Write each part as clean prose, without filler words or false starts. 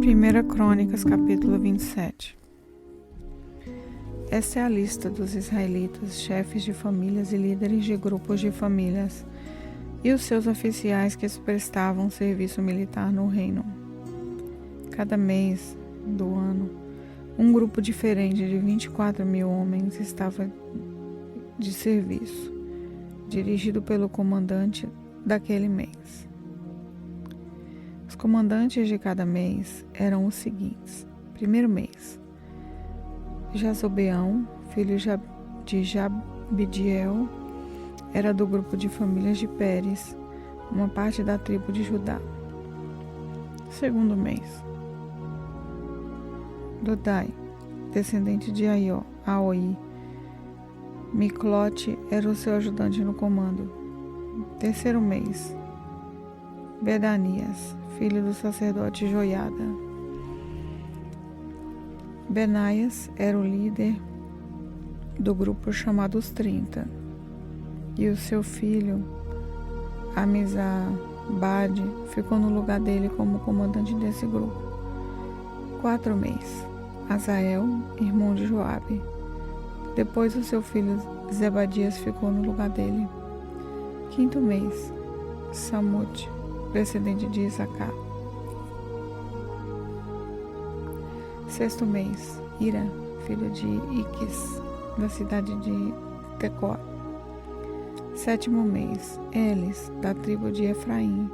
1 Crônicas, capítulo 27. Esta é a lista dos israelitas, chefes de famílias e líderes de grupos de famílias, e os seus oficiais que prestavam serviço militar no reino. Cada mês do ano, um grupo diferente de 24.000 homens estava de serviço, dirigido pelo comandante daquele mês. Os comandantes de cada mês eram os seguintes. Primeiro mês, Jazobeão, filho de Jabdiel, era do grupo de famílias de Pérez, uma parte da tribo de Judá. Segundo mês, Dodai, descendente de Aoi. Miclote era o seu ajudante no comando. Terceiro mês, Bedanias, filho do sacerdote Joiada. Benaias era o líder do grupo chamado os 30, e o seu filho Amizabade ficou no lugar dele como comandante desse grupo. 4 meses, Azael, irmão de Joabe. Depois o seu filho Zebadias ficou no lugar dele. 5º mês, Samute, descendente de Isacar. 6º mês, Ira, filho de Iquis, da cidade de Tecoa. 7º mês, Elis, da tribo de Efraim,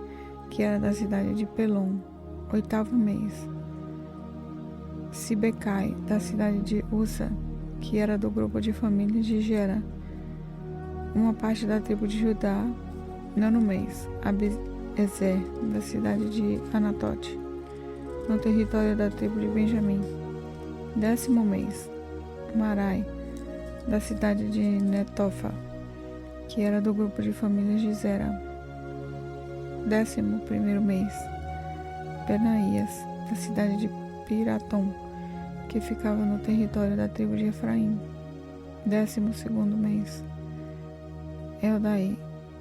que era da cidade de Pelom. 8º mês, Sibecai, da cidade de Usa, que era do grupo de famílias de Gera, uma parte da tribo de Judá. 9º mês, Abiezer, da cidade de Anatote, no território da tribo de Benjamim. 10º mês, Marai, da cidade de Netofa, que era do grupo de famílias de Zera. 11º mês, Benaías, da cidade de Piratom, que ficava no território da tribo de Efraim. 12º mês, Eldaí,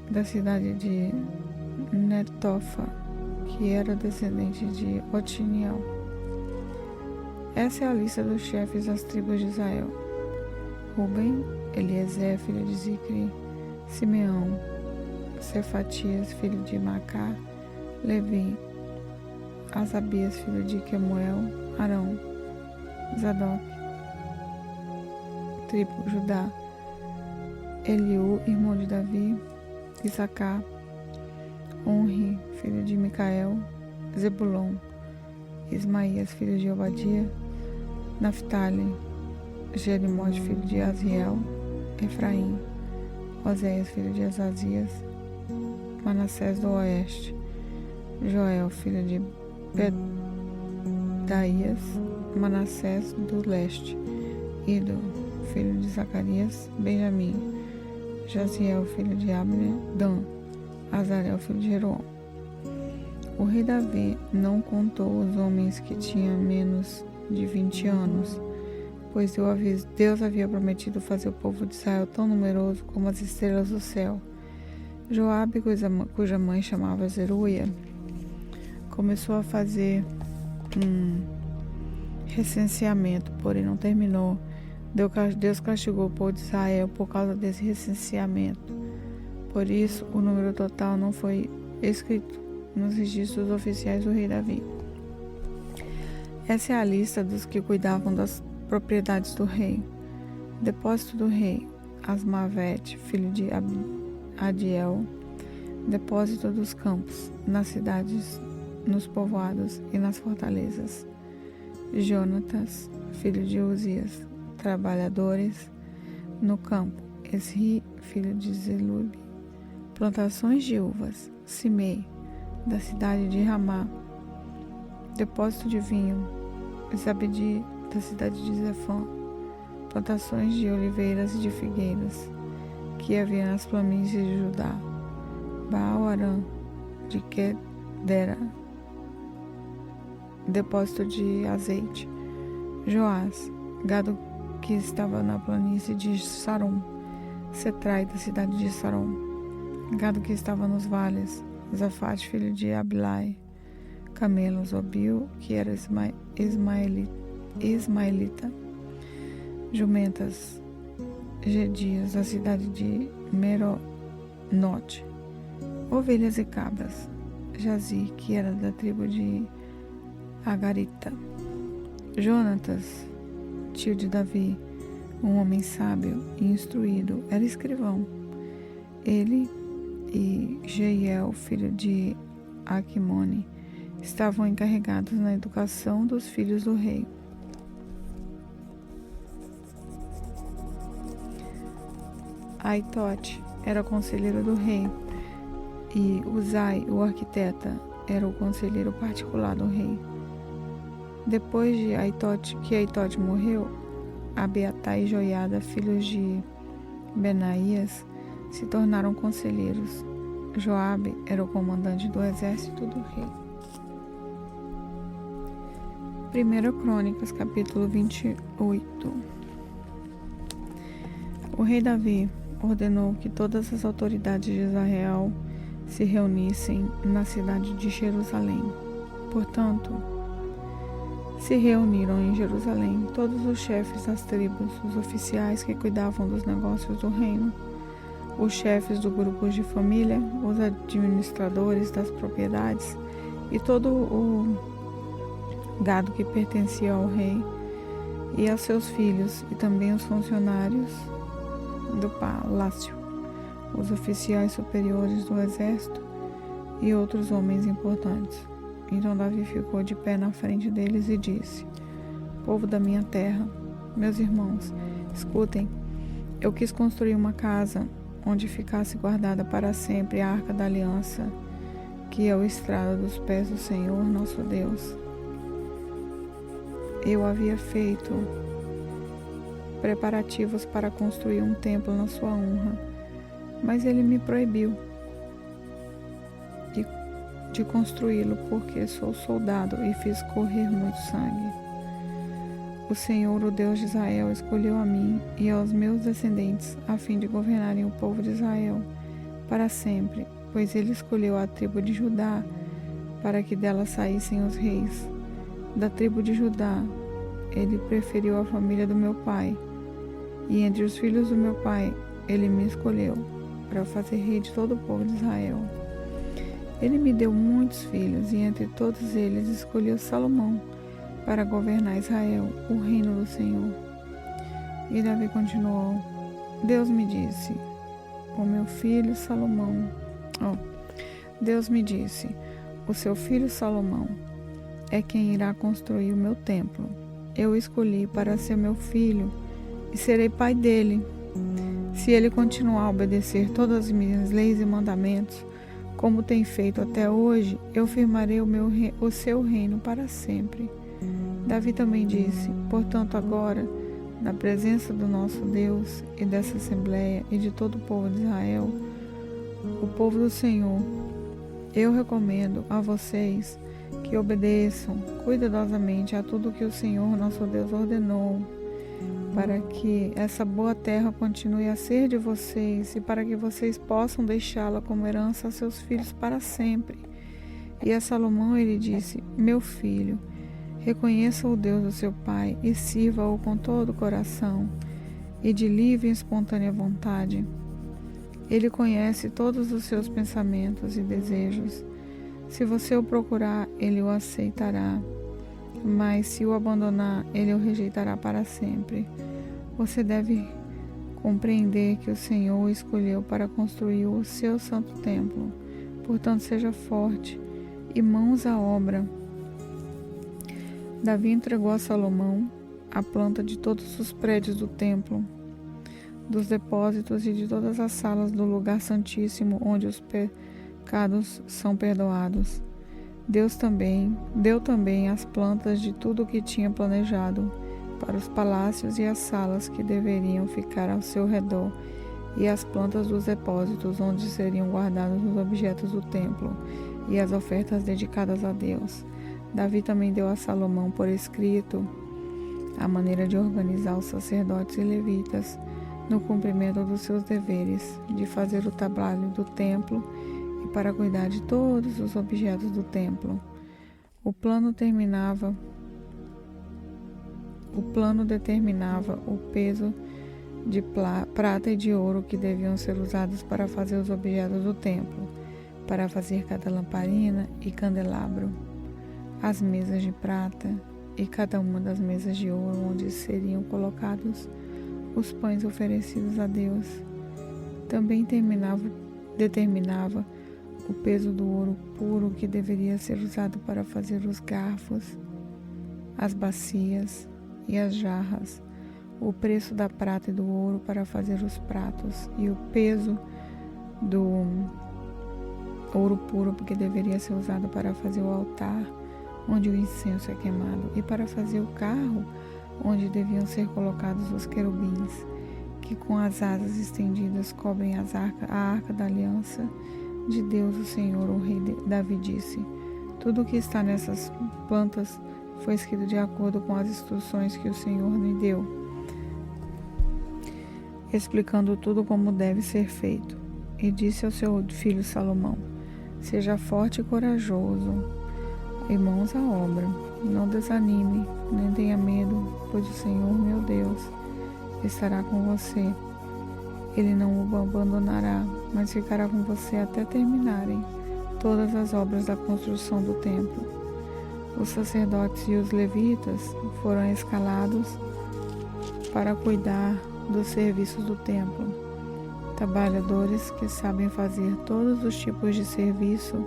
da cidade de Netofa, que era descendente de Otiniel. Essa é a lista dos chefes das tribos de Israel: Ruben, Eliezer, filho de Zicri; Simeão, Cefatias, filho de Macá; Levi, Asabias, filho de Quemuel; Arão, Zadok; tribo Judá, Eliú, irmão de Davi; Isacar, Onri, filho de Micael; Zebulon, Ismaías, filho de Obadia; Naftali, Jerimote, filho de Aziel; Efraim, Oséias, filho de Azazias; Manassés do oeste, Joel, filho de Pedaías; Manassés do leste, Ido, filho de Zacarias; Benjamim, Jaziel, filho de Abner; Dan, Azarel, filho de Jeroão. O rei Davi não contou os homens que tinham menos de 20 anos, pois Deus havia prometido fazer o povo de Israel tão numeroso como as estrelas do céu. Joabe, cuja mãe chamava Zeruia, começou a fazer um recenseamento, porém não terminou. Deus castigou o povo de Israel por causa desse recenseamento. Por isso, o número total não foi escrito nos registros oficiais do rei Davi. Essa é a lista dos que cuidavam das propriedades do rei. Depósito do rei: Asmavete, filho de Adiel. Depósito dos campos: nas cidades, nos povoados e nas fortalezas: Jonatas, filho de Uzias. Trabalhadores no campo: Esri, filho de Zelube. Plantações de uvas: Simei, da cidade de Ramá. Depósito de vinho: Zabdi, da cidade de Zefã. Plantações de oliveiras e de figueiras que havia nas planícies de Judá: Baal-Arã, de Quedera. Depósito de azeite: Joás, gado que estava na planície de Sarom. Setrai, da cidade de Sarom. Gado que estava nos vales: Zafate, filho de Abilai. camelos, Obil, que era ismaelita, jumentas, Gedias, da cidade de Meronote, ovelhas e cabras, Jazi, que era da tribo de Agarita, Jonatas, tio de Davi, um homem sábio e instruído, era escrivão. Ele e Jeiel, filho de Aquimone, estavam encarregados na educação dos filhos do rei. Aitote era conselheiro do rei, e Uzai, o arquiteta, era o conselheiro particular do rei. Depois de Aitote morreu, Abiatai e Joiada, filhos de Benaías, se tornaram conselheiros. Joabe era o comandante do exército do rei. 1 Crônicas, capítulo 28. O rei Davi ordenou que todas as autoridades de Israel se reunissem na cidade de Jerusalém. Portanto, se reuniram em Jerusalém todos os chefes das tribos, os oficiais que cuidavam dos negócios do reino, os chefes dos grupos de família, os administradores das propriedades e todo o gado que pertencia ao rei e a seus filhos, e também os funcionários do palácio, os oficiais superiores do exército e outros homens importantes. Então Davi ficou de pé na frente deles e disse: Povo da minha terra, meus irmãos, escutem. Eu quis construir uma casa onde ficasse guardada para sempre a arca da aliança, que é o estrado dos pés do Senhor nosso Deus. Eu havia feito preparativos para construir um templo na sua honra, mas ele me proibiu de construí-lo, porque sou soldado e fiz correr muito sangue. O Senhor, o Deus de Israel, escolheu a mim e aos meus descendentes a fim de governarem o povo de Israel para sempre, pois ele escolheu a tribo de Judá para que dela saíssem os reis. Da tribo de Judá, ele preferiu a família do meu pai, e entre os filhos do meu pai, ele me escolheu para fazer rei de todo o povo de Israel. Ele me deu muitos filhos, e entre todos eles escolheu Salomão para governar Israel, o reino do Senhor. E Davi continuou: Deus me disse, Deus me disse, o seu filho Salomão é quem irá construir o meu templo. Eu o escolhi para ser meu filho e serei pai dele. Se ele continuar a obedecer todas as minhas leis e mandamentos, como tem feito até hoje, eu firmarei o seu reino para sempre. Davi também disse: Portanto, agora, na presença do nosso Deus e dessa Assembleia e de todo o povo de Israel, o povo do Senhor, eu recomendo a vocês que obedeçam cuidadosamente a tudo que o Senhor nosso Deus ordenou, para que essa boa terra continue a ser de vocês e para que vocês possam deixá-la como herança a seus filhos para sempre. E a Salomão ele disse: Meu filho, reconheça o Deus do seu pai e sirva-o com todo o coração e de livre e espontânea vontade. Ele conhece todos os seus pensamentos e desejos. Se você o procurar, ele o aceitará, mas se o abandonar, ele o rejeitará para sempre. Você deve compreender que o Senhor o escolheu para construir o seu santo templo. Portanto, seja forte e mãos à obra. Davi entregou a Salomão a planta de todos os prédios do templo, dos depósitos e de todas as salas do lugar santíssimo, onde os pecados são perdoados. Deu também as plantas de tudo o que tinha planejado para os palácios e as salas que deveriam ficar ao seu redor, e as plantas dos depósitos onde seriam guardados os objetos do templo e as ofertas dedicadas a Deus. Davi também deu a Salomão por escrito a maneira de organizar os sacerdotes e levitas no cumprimento dos seus deveres, de fazer o trabalho do templo e para cuidar de todos os objetos do templo. O plano determinava o peso de prata e de ouro que deviam ser usados para fazer os objetos do templo, para fazer cada lamparina e candelabro, as mesas de prata e cada uma das mesas de ouro onde seriam colocados os pães oferecidos a Deus. Também determinava o peso do ouro puro que deveria ser usado para fazer os garfos, as bacias e as jarras, o preço da prata e do ouro para fazer os pratos e o peso do ouro puro que deveria ser usado para fazer o altar onde o incenso é queimado e para fazer o carro onde deviam ser colocados os querubins, que com as asas estendidas cobrem a arca da aliança de Deus o Senhor. O rei Davi disse: tudo o que está nessas plantas foi escrito de acordo com as instruções que o Senhor me deu, explicando tudo como deve ser feito. E disse ao seu filho Salomão: seja forte e corajoso, e mãos à obra. Não desanime, nem tenha medo, pois o Senhor, meu Deus, estará com você. Ele não o abandonará, mas ficará com você até terminarem todas as obras da construção do templo. Os sacerdotes e os levitas foram escalados para cuidar dos serviços do templo. Trabalhadores que sabem fazer todos os tipos de serviço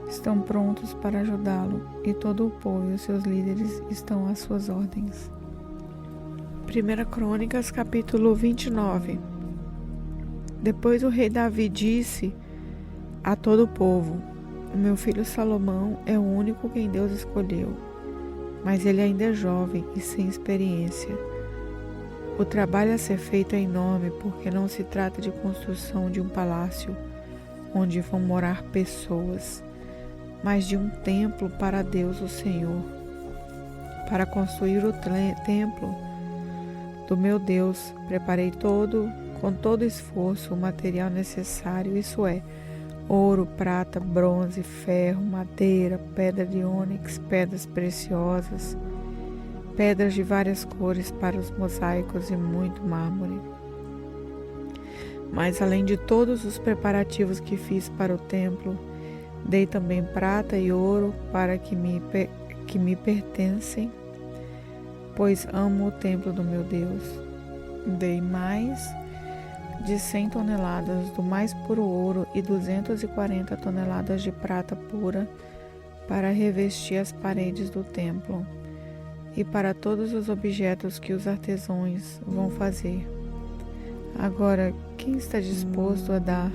estão prontos para ajudá-lo, e todo o povo e os seus líderes estão às suas ordens. 1 Crônicas, capítulo 29. Depois o rei Davi disse a todo o povo: o meu filho Salomão é o único quem Deus escolheu, mas ele ainda é jovem e sem experiência. O trabalho a ser feito é enorme, porque não se trata de construção de um palácio onde vão morar pessoas, mas de um templo para Deus o Senhor. Para construir o templo do meu Deus, preparei com todo esforço o material necessário, isso é, ouro, prata, bronze, ferro, madeira, pedra de ônix, pedras preciosas, pedras de várias cores para os mosaicos e muito mármore. Mas além de todos os preparativos que fiz para o templo, dei também prata e ouro para que me pertencem, pois amo o templo do meu Deus. Dei mais de 100 toneladas do mais puro ouro e 240 toneladas de prata pura para revestir as paredes do templo e para todos os objetos que os artesãos vão fazer. Agora, quem está disposto a dar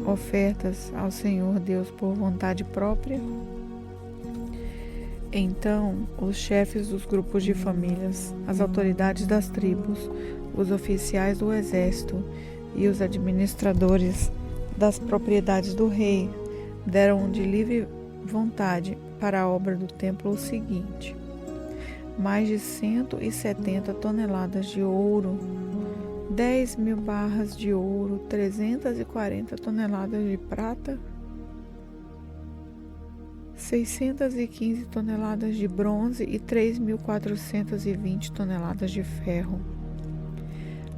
ofertas ao Senhor Deus por vontade própria? Então, os chefes dos grupos de famílias, as autoridades das tribos, os oficiais do exército e os administradores das propriedades do rei deram de livre vontade para a obra do templo o seguinte: mais de 170 toneladas de ouro, 10.000 barras de ouro, 340 toneladas de prata, 615 toneladas de bronze e 3.420 toneladas de ferro.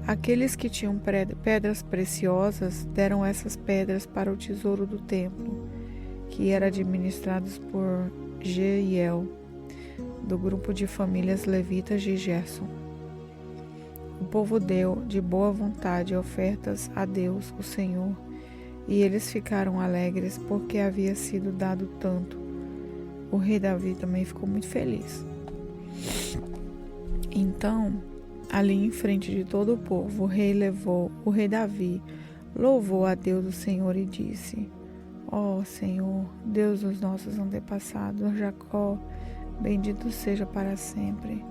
Aqueles que tinham pedras preciosas deram essas pedras para o tesouro do templo, que era administrado por Jeiel, do grupo de famílias levitas de Gerson. O povo deu de boa vontade ofertas a Deus, o Senhor, e eles ficaram alegres porque havia sido dado tanto. O rei Davi também ficou muito feliz. Então, ali em frente de todo o povo, o rei Davi louvou a Deus o Senhor e disse: ó Senhor, Deus dos nossos antepassados, Jacó, bendito seja para sempre.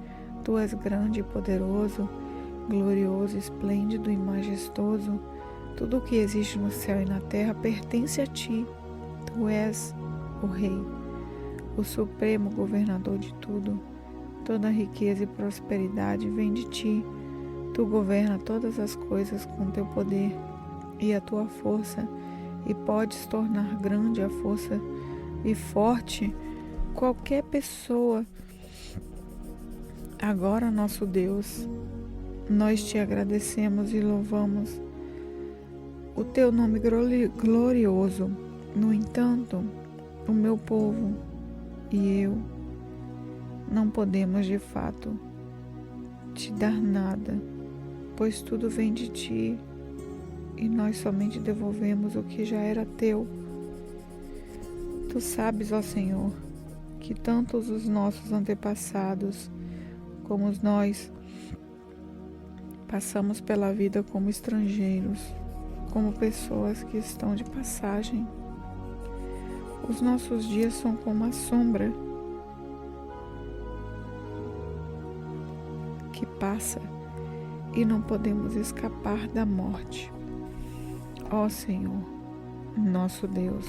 Tu és grande e poderoso, glorioso, esplêndido e majestoso. Tudo o que existe no céu e na terra pertence a ti. Tu és o rei, o supremo governador de tudo. Toda riqueza e prosperidade vem de ti. Tu governas todas as coisas com teu poder e a tua força, e podes tornar grande a força e forte qualquer pessoa. Agora, nosso Deus, nós te agradecemos e louvamos o teu nome glorioso. No entanto, o meu povo e eu não podemos de fato te dar nada, pois tudo vem de ti e nós somente devolvemos o que já era teu. Tu sabes, ó Senhor, que tanto os nossos antepassados como nós passamos pela vida como estrangeiros, como pessoas que estão de passagem. Os nossos dias são como a sombra que passa e não podemos escapar da morte. Ó Senhor, nosso Deus,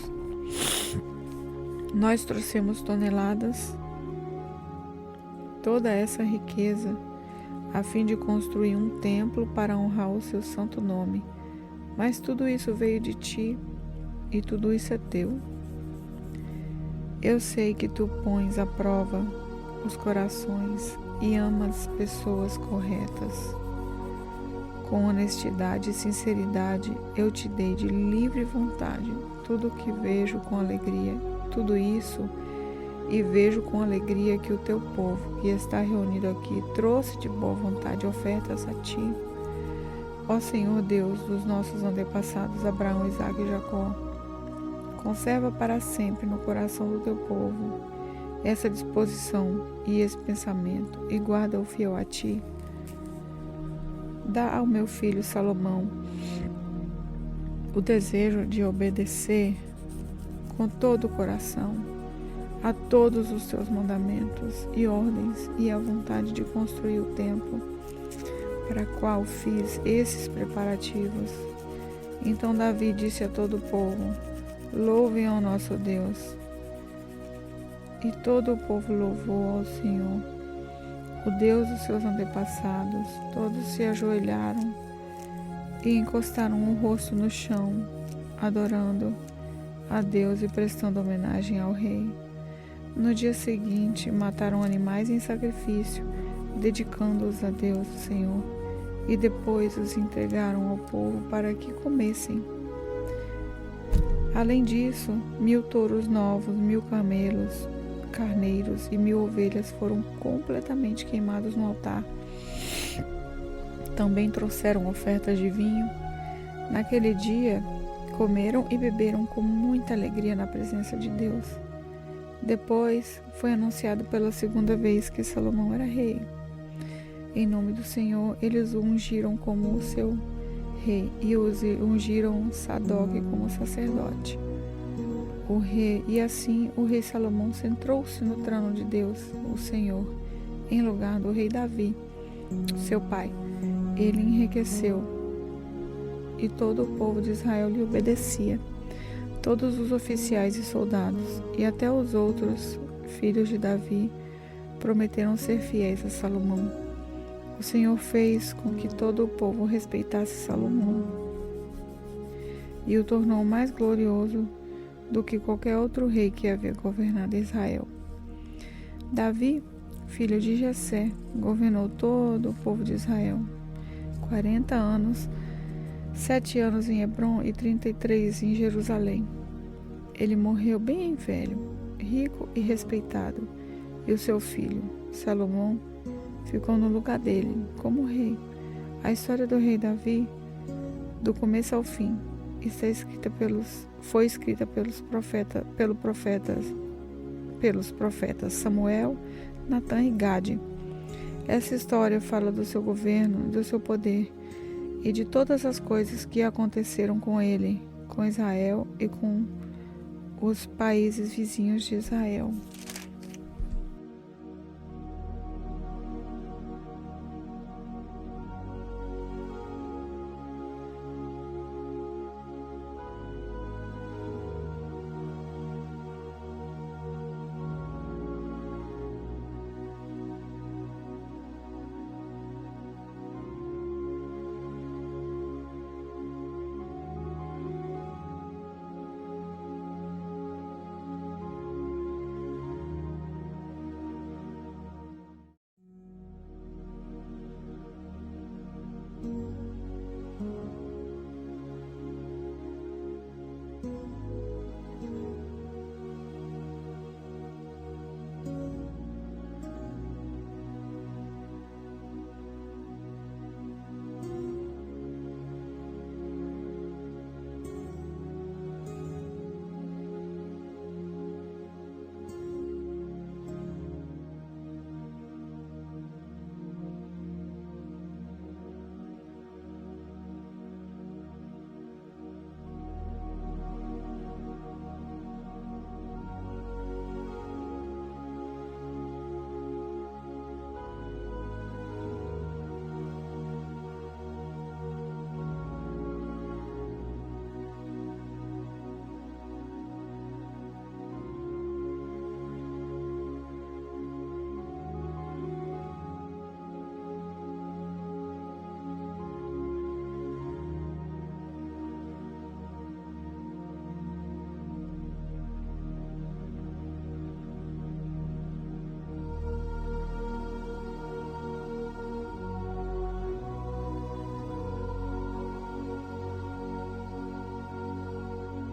nós trouxemos toneladas, toda essa riqueza, a fim de construir um templo para honrar o seu santo nome. Mas tudo isso veio de ti e tudo isso é teu. Eu sei que tu pões à prova os corações e amas pessoas corretas. Com honestidade e sinceridade, eu te dei de livre vontade tudo o que vejo com alegria, tudo isso, e vejo com alegria que o teu povo, que está reunido aqui, trouxe de boa vontade ofertas a ti. Ó Senhor Deus dos nossos antepassados Abraão, Isaque e Jacó, conserva para sempre no coração do teu povo essa disposição e esse pensamento, e guarda-o fiel a ti. Dá ao meu filho Salomão o desejo de obedecer com todo o coração a todos os teus mandamentos e ordens, e a vontade de construir o templo para o qual fiz esses preparativos. Então Davi disse a todo o povo: louvem ao nosso Deus. E todo o povo louvou ao Senhor, o Deus dos seus antepassados. Todos se ajoelharam e encostaram o rosto no chão, adorando a Deus e prestando homenagem ao rei. No dia seguinte, mataram animais em sacrifício, dedicando-os a Deus, o Senhor, e depois os entregaram ao povo para que comessem. Além disso, 1000 touros novos, 1000 camelos, carneiros e 1000 ovelhas foram completamente queimados no altar. Também trouxeram ofertas de vinho. Naquele dia, comeram e beberam com muita alegria na presença de Deus. Depois, foi anunciado pela segunda vez que Salomão era rei. Em nome do Senhor, eles o ungiram como o seu rei e ungiram Sadoque como sacerdote. E assim o rei Salomão sentou-se no trono de Deus, o Senhor, em lugar do rei Davi, seu pai. Ele enriqueceu e todo o povo de Israel lhe obedecia. Todos os oficiais e soldados e até os outros filhos de Davi prometeram ser fiéis a Salomão. O Senhor fez com que todo o povo respeitasse Salomão e o tornou mais glorioso do que qualquer outro rei que havia governado Israel. Davi, filho de Jessé, governou todo o povo de Israel 40 anos, 7 anos em Hebrom e 33 em Jerusalém. Ele morreu bem velho, rico e respeitado, e o seu filho, Salomão, ficou no lugar dele, como rei. A história do rei Davi, do começo ao fim, foi escrita pelos profetas Samuel, Natã e Gade. Essa história fala do seu governo, do seu poder e de todas as coisas que aconteceram com ele, com Israel e com os países vizinhos de Israel.